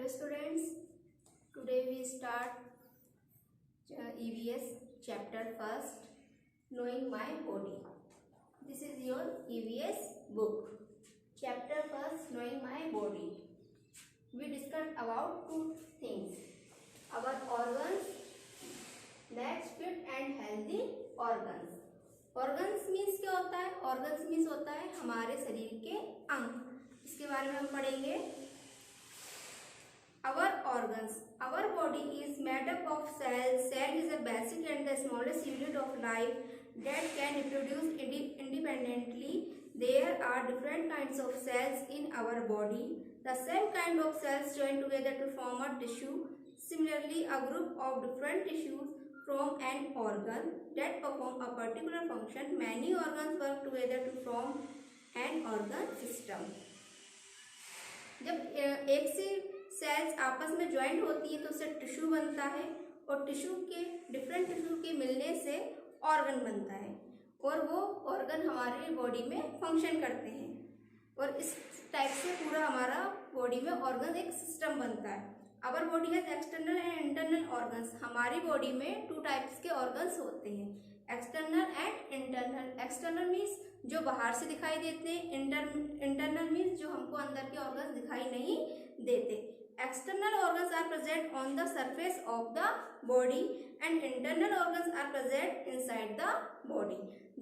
Hello students, today we start EVS chapter first, Knowing My Body. This is your EVS book. Chapter first, Knowing My Body. We discussed about two things. Our organs, next fit and healthy organs. Organs means क्या होता है? Organs means होता है हमारे शरीर के अंग. इसके बारे में हम पढ़ेंगे. Our organs. Our body is made up of cells. Cell is a basic and the smallest unit of life that can reproduce independently. There are different kinds of cells in our body. The same kind of cells join together to form a tissue. Similarly, a group of different tissues form an organ that perform a particular function. Many organs work together to form an organ system. जब एक से sales आपस में joint होती है तो उससे tissue बनता है और टिश्यू के डिफरेंट टिश्यू के मिलने से ऑर्गन बनता है और वो ऑर्गन हमारे बॉडी में फंक्शन करते हैं और इस टाइप से पूरा हमारा बॉडी में ऑर्गन एक सिस्टम बनता है. Our body has external and internal organs. हमारी बॉडी में टू टाइप्स के ऑर्गन्स होते हैं, external and internal. External means जो बाहर से दिखाई देते हैं, इंटरनल मीन्स जो हमको अंदर के ऑर्गन्स दिखाई नहीं देते. External organs are present on the surface of the body and internal organs are present inside the body.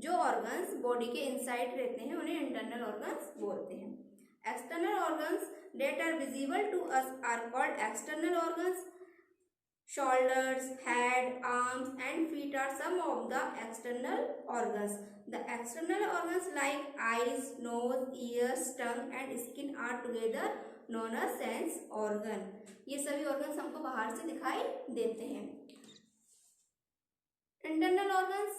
जो organs body के inside रहते हैं उन्हें internal organs बोलते हैं. External organs that are visible to us are called external organs. Shoulders, head, arms and feet are some of the external organs. The external organs like eyes, nose, ears, tongue and skin are together known as sense organ. ये सभी organs हमको बाहर से दिखाई देते हैं. Internal organs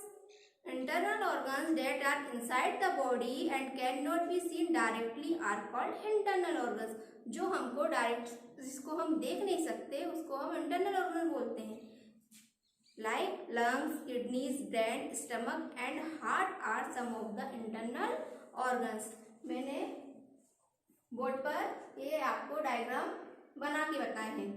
that are inside the body and cannot be seen directly are called internal organs. जो हमको डायरेक्ट जिसको हम देख नहीं सकते उसको हम internal organ बोलते हैं. Like lungs, kidneys, brain, stomach and heart are some of the internal organs. मैंने बोर्ड पर ये आपको डायग्राम बना के बताए हैं.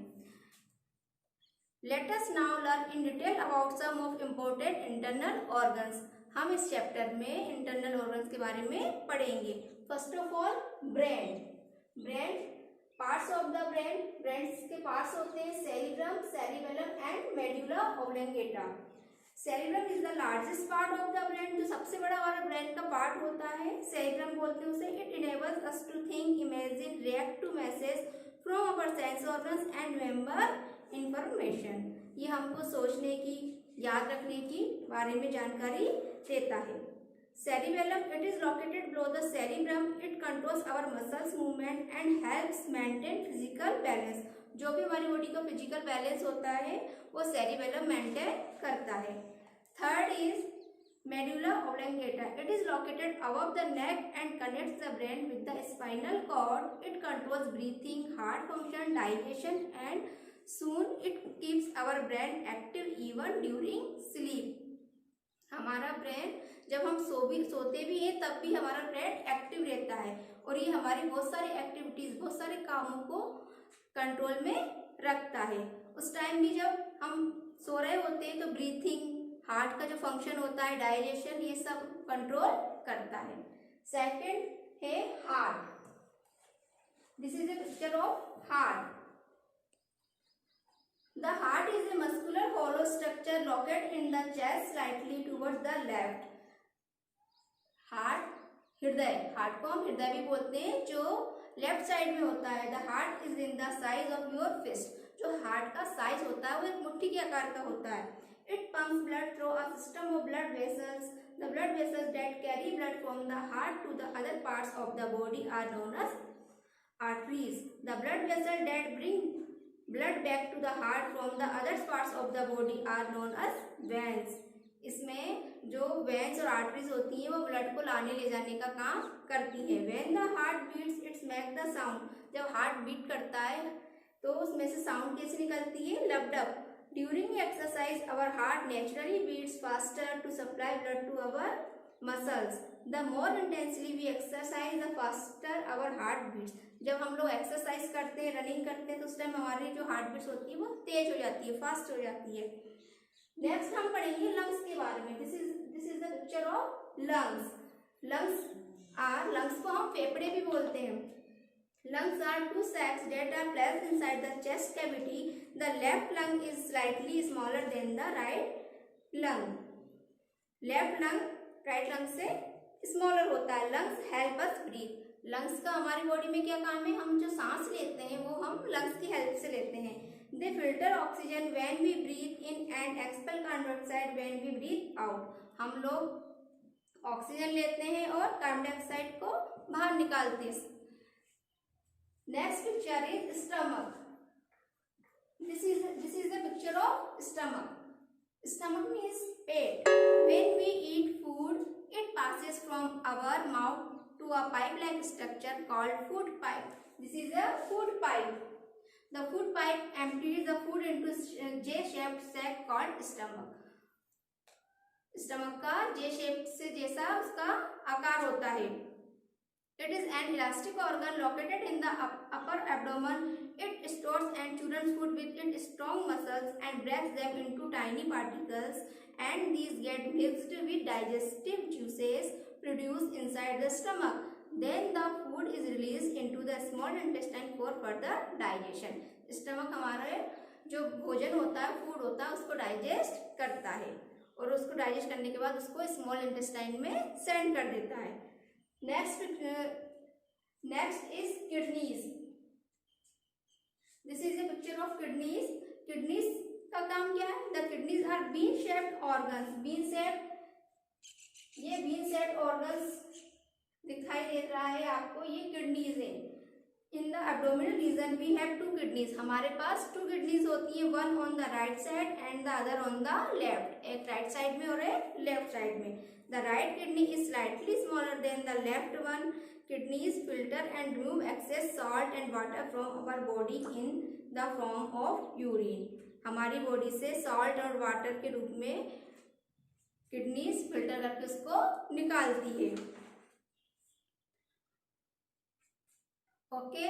Let us now learn in detail about some of important internal organs. हम इस चैप्टर में इंटरनल ऑर्गन्स के बारे में पढ़ेंगे. First of all brain. Parts of the brain. Brain के पार्ट्स होते हैं cerebrum, cerebellum and medulla oblongata. Cerebrum is the largest part of the brain. जो सबसे बड़ा हमारा ब्रेन का पार्ट होता है सेरिब्रम बोलते हैं उसे. It enables us to think, imagine, react to message from our sense organs and remember information. ये हमको सोचने की, याद रखने की बारे में जानकारी देता है. Cerebellum, it is located below the cerebrum. It controls our muscles movement and helps maintain physical balance. जो भी हमारी बॉडी का फिजिकल बैलेंस होता है वो सेरिबेलम मेंटेन करता है. Third is medulla oblongata. It is located above the neck and connects the brain with the spinal cord. It controls breathing, heart function, digestion and soon it keeps our brain active even during sleep. हमारा brain जब हम सोते भी हैं तब भी हमारा brain active रहता है और ये हमारी बहुत सारी एक्टिविटीज, बहुत सारे कामों को कंट्रोल में रखता है. उस टाइम भी जब हम सो रहे होते हैं तो ब्रीथिंग, हार्ट का जो फंक्शन होता है, डाइजेशन, ये सब कंट्रोल करता है. सेकंड है heart. This is a picture of heart. The heart is a muscular hollow structure located in the chest slightly towards the left. Heart, हृदय. हार्ट को हम हृदय भी बोलते हैं जो लेफ्ट साइड में होता है. The heart is in the size of your fist. जो हार्ट का साइज होता है वो एक मुट्ठी के आकार का होता है. It pumps blood through a system of blood vessels. The blood vessels that carry blood from the heart to the other parts of the body are known as arteries. The blood vessel that bring blood back to the heart from the other parts of the body are known as veins. इसमें जो veins और arteries होती हैं वो blood को लाने ले जाने का काम करती हैं. When the heart beats it makes the sound. जब हार्ट बीट करता है तो उसमें से साउंड कैसे निकलती है? लब. During exercise our heart naturally beats faster to supply blood to our muscles. The more intensely we exercise, the faster our heart beats. जब हम लोग एक्सरसाइज करते हैं, रनिंग करते हैं, तो उस टाइम हमारी जो हार्ट बीट्स होती है वो तेज हो जाती है, फास्ट हो जाती है. नेक्स्ट हम पढ़ेंगे लंग्स के बारे में. This is the picture of lungs. Lungs को हम फेफड़े भी बोलते हैं. Lungs are two sacs that are placed inside the chest cavity. The left lung is slightly smaller than the right lung. Left lung right lung से smaller होता है. Lungs help us breathe. Lungs का हमारी body में क्या काम है? हम जो सांस लेते हैं वो हम lungs की हेल्प से लेते हैं. They filter oxygen when we breathe in and expel carbon dioxide when we breathe out. हम लोग ऑक्सीजन लेते हैं और कार्बन डाइऑक्साइड को बाहर निकालते हैं. Next picture is stomach. This is the picture of stomach. Stomach means pet. When we eat food, it passes from our mouth to a pipe-like structure called food pipe. This is a food pipe. The food pipe empties the food into J-shaped sac called stomach. Stomach का J-shaped से जैसा उसका आकार होता है. It is an elastic organ located in the upper abdomen. It stores and chews food with its strong muscles and breaks them into tiny particles, and these get mixed with digestive juices produced inside the stomach. Then the food is released into the small intestine for further digestion. Stomach हमारे जो भोजन होता है, food होता है, उसको digest करता है और उसको डाइजेस्ट करने के बाद उसको स्मॉल इंटेस्टाइन में सेंड कर देता है. Next is kidneys. This is a picture of kidneys. Kidneys का काम क्या है? The kidneys are bean-shaped organs. ये bean-shaped organs दिखाई दे रहा है आपको, ये kidneys है. In the abdominal region we have two kidneys. हमारे पास two kidneys होती है, one on the right side and the other on the left. एक right side में और एक left side में. The right kidney is slightly smaller than the left one. Kidneys filter and remove excess salt and water from our body in the form of urine. हमारी body से salt और water के रूप में kidneys filter करके उसको निकालती है. ओके.